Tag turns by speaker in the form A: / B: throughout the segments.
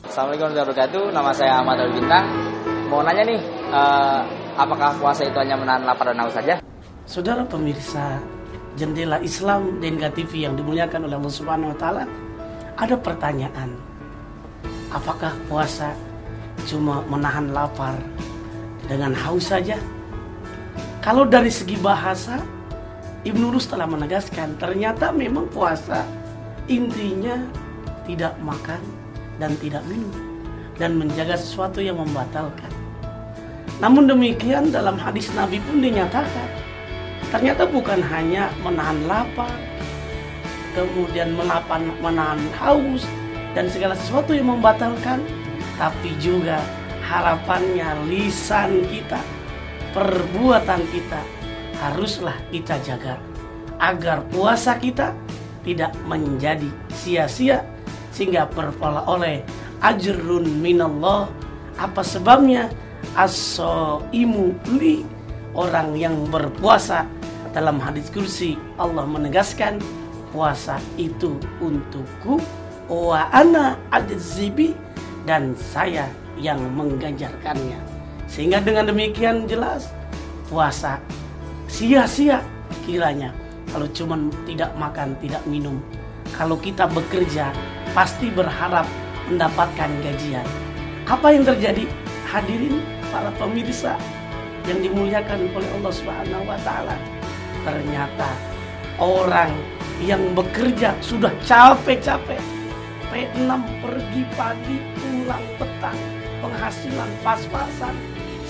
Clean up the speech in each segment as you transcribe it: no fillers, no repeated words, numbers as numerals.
A: Assalamualaikum warahmatullahi wabarakatuh. Nama saya Ahmad Al Bintang. Mau nanya nih, apakah puasa itu hanya menahan lapar dan haus saja?
B: Saudara pemirsa Jendela Islam DNK TV yang dimuliakan oleh Allah Subhanahu wa taala, ada pertanyaan. Apakah puasa cuma menahan lapar dengan haus saja? Kalau dari segi bahasa, Ibnu Rus telah menegaskan ternyata memang puasa intinya tidak makan dan tidak minum dan menjaga sesuatu yang membatalkan. Namun demikian dalam hadis Nabi pun dinyatakan ternyata bukan hanya menahan lapar, kemudian menahan haus dan segala sesuatu yang membatalkan, tapi juga harapannya lisan kita, perbuatan kita haruslah kita jaga agar puasa kita tidak menjadi sia-sia sehingga beroleh ajrun minallah. Apa sebabnya? As-shaimu li, orang yang berpuasa. Dalam hadis kursi Allah menegaskan puasa itu untukku, wa ana ajzibi, dan saya yang mengganjarkannya. Sehingga dengan demikian jelas puasa sia-sia kiranya kalau cuma tidak makan, tidak minum. Kalau kita bekerja pasti berharap mendapatkan gajian. Apa yang terjadi? Hadirin para pemirsa yang dimuliakan oleh Allah Subhanahu wa taala. Ternyata orang yang bekerja sudah capek-capek, P6 pergi pagi, pulang petang, penghasilan pas-pasan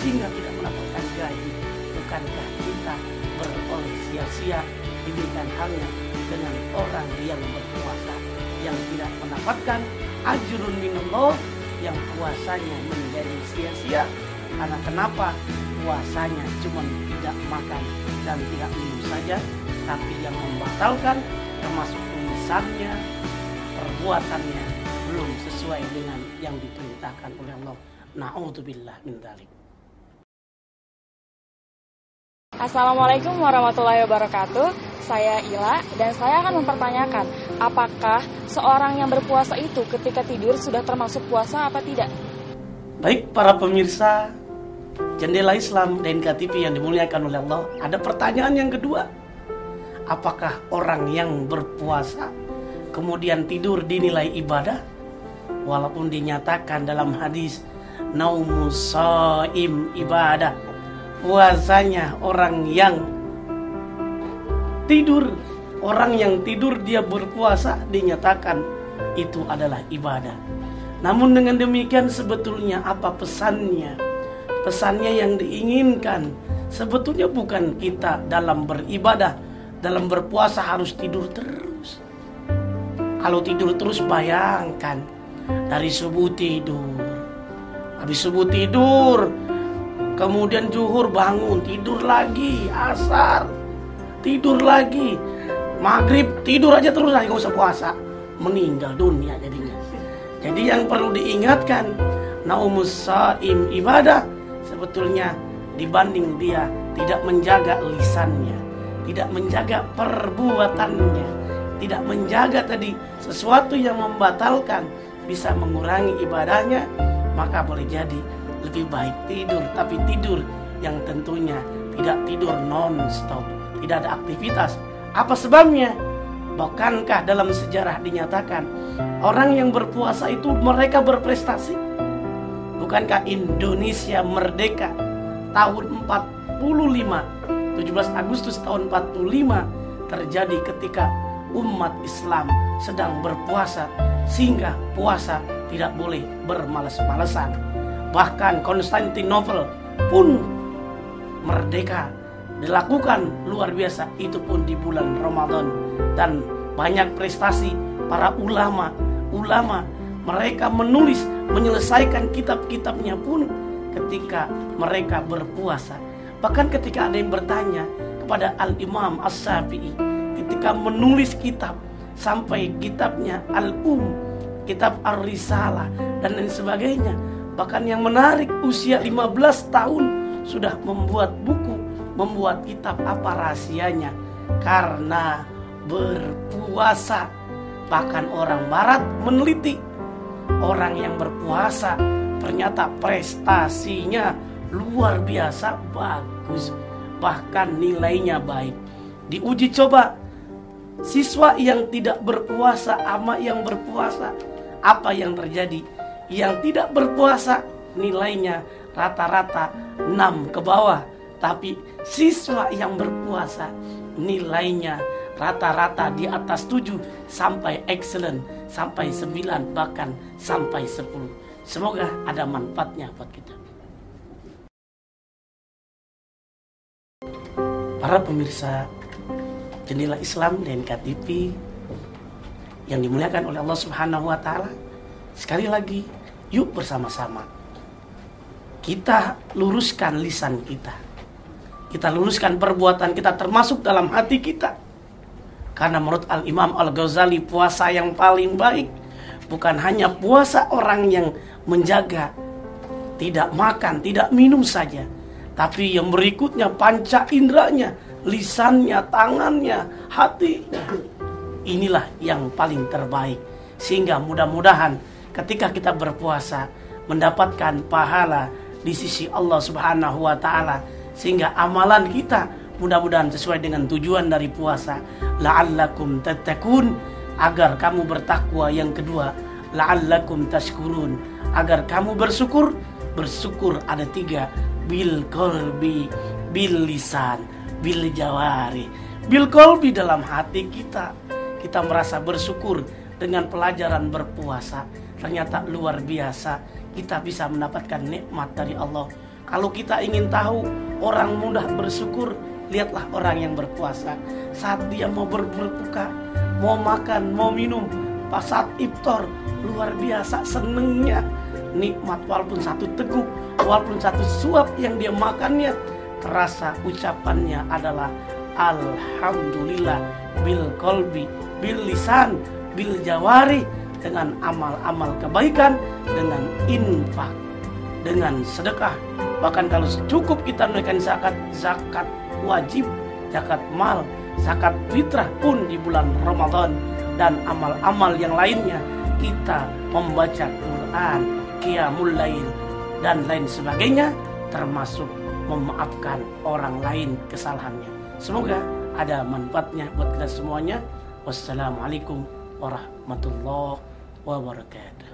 B: sehingga tidak mendapatkan gaji. Bukankah kita beroleh sia-sia? Demikian halnya dengan orang yang berpuasa yang tidak mendapatkan ajrun minallah, yang puasanya menjadi sia-sia. Karena kenapa? Puasanya cuma tidak makan dan tidak minum saja, tapi yang membatalkan termasuk lisannya, perbuatannya belum sesuai dengan yang diperintahkan oleh Allah. Na'udzubillah min dzalik.
C: Assalamualaikum warahmatullahi wabarakatuh. Saya Ila dan saya akan mempertanyakan, apakah seorang yang berpuasa itu ketika tidur sudah termasuk puasa apa tidak?
B: Baik para pemirsa Jendela Islam DNK TV yang dimuliakan oleh Allah, ada pertanyaan yang kedua. Apakah orang yang berpuasa kemudian tidur dinilai ibadah? Walaupun dinyatakan dalam hadis naumus shaim ibadah, puasanya orang yang tidur dia berpuasa dinyatakan itu adalah ibadah. Namun dengan demikian sebetulnya apa pesannya? Pesannya yang diinginkan sebetulnya bukan kita dalam beribadah, dalam berpuasa harus tidur terus. Kalau tidur terus bayangkan dari subuh tidur, habis subuh tidur, kemudian zuhur bangun, tidur lagi, asar, tidur lagi, maghrib tidur aja terus lagi, gak usah puasa, meninggal dunia jadinya. Jadi yang perlu diingatkan, naumus shaim ibadah, sebetulnya dibanding dia tidak menjaga lisannya, tidak menjaga perbuatannya, tidak menjaga tadi sesuatu yang membatalkan, bisa mengurangi ibadahnya, maka boleh jadi lebih baik tidur, tapi tidur yang tentunya tidak tidur non-stop, tidak ada aktivitas. Apa sebabnya? Bukankah dalam sejarah dinyatakan orang yang berpuasa itu mereka berprestasi? Bukankah Indonesia merdeka tahun 45, 17 Agustus tahun 45 terjadi ketika umat Islam sedang berpuasa, sehingga puasa tidak boleh bermalas-malasan. Bahkan Konstantinopel pun merdeka dilakukan luar biasa, itu pun di bulan Ramadan. Dan banyak prestasi para ulama mereka menulis, menyelesaikan kitab-kitabnya pun ketika mereka berpuasa. Bahkan ketika ada yang bertanya kepada Al-Imam As-Syafi'i ketika menulis kitab, sampai kitabnya kitab Ar-Risalah dan lain sebagainya. Bahkan yang menarik, usia 15 tahun sudah membuat buku, membuat kitab. Apa rahasianya? Karena berpuasa. Bahkan orang barat meneliti orang yang berpuasa ternyata prestasinya luar biasa bagus, bahkan nilainya baik. Diuji coba siswa yang tidak berpuasa sama yang berpuasa, apa yang terjadi? Yang tidak berpuasa nilainya rata-rata 6 ke bawah, tapi siswa yang berpuasa nilainya rata-rata di atas 7 sampai excellent, sampai 9, bahkan sampai 10. Semoga ada manfaatnya buat kita. Para pemirsa Jendela Islam DNK TV yang dimuliakan oleh Allah Subhanahu wa Ta'ala, sekali lagi yuk bersama-sama kita luruskan lisan kita, kita luruskan perbuatan kita, termasuk dalam hati kita. Karena menurut Al-Imam Al-Ghazali, puasa yang paling baik bukan hanya puasa orang yang menjaga tidak makan, tidak minum saja, tapi yang berikutnya panca inderanya, lisannya, tangannya, hatinya. Inilah yang paling terbaik. Sehingga mudah-mudahan ketika kita berpuasa mendapatkan pahala di sisi Allah Subhanahu wa Ta'ala, sehingga amalan kita mudah-mudahan sesuai dengan tujuan dari puasa. La'allakum tattaqun, agar kamu bertakwa. Yang kedua, la'allakum tashkurun, agar kamu bersyukur. Bersyukur ada 3, bil qalbi, bil lisan, bil jawari. Bil qalbi, dalam hati kita, kita merasa bersyukur dengan pelajaran berpuasa. Ternyata luar biasa, kita bisa mendapatkan nikmat dari Allah. Kalau kita ingin tahu orang mudah bersyukur, lihatlah orang yang berpuasa. Saat dia mau berbuka, mau makan, mau minum, pas saat iftar, luar biasa senengnya. Nikmat, walaupun satu teguk, walaupun satu suap yang dia makannya, terasa ucapannya adalah alhamdulillah, bil qalbi, bil lisan, bil jawari, dengan amal-amal kebaikan, dengan infak, dengan sedekah. Bahkan kalau cukup kita menunaikan zakat wajib, zakat mal, zakat fitrah pun di bulan Ramadan, dan amal-amal yang lainnya, kita membaca Quran, qiyamul lail, dan lain sebagainya, termasuk memaafkan orang lain kesalahannya. Semoga ada manfaatnya buat kita semuanya. Wassalamualaikum warahmatullahi wabarakatuh.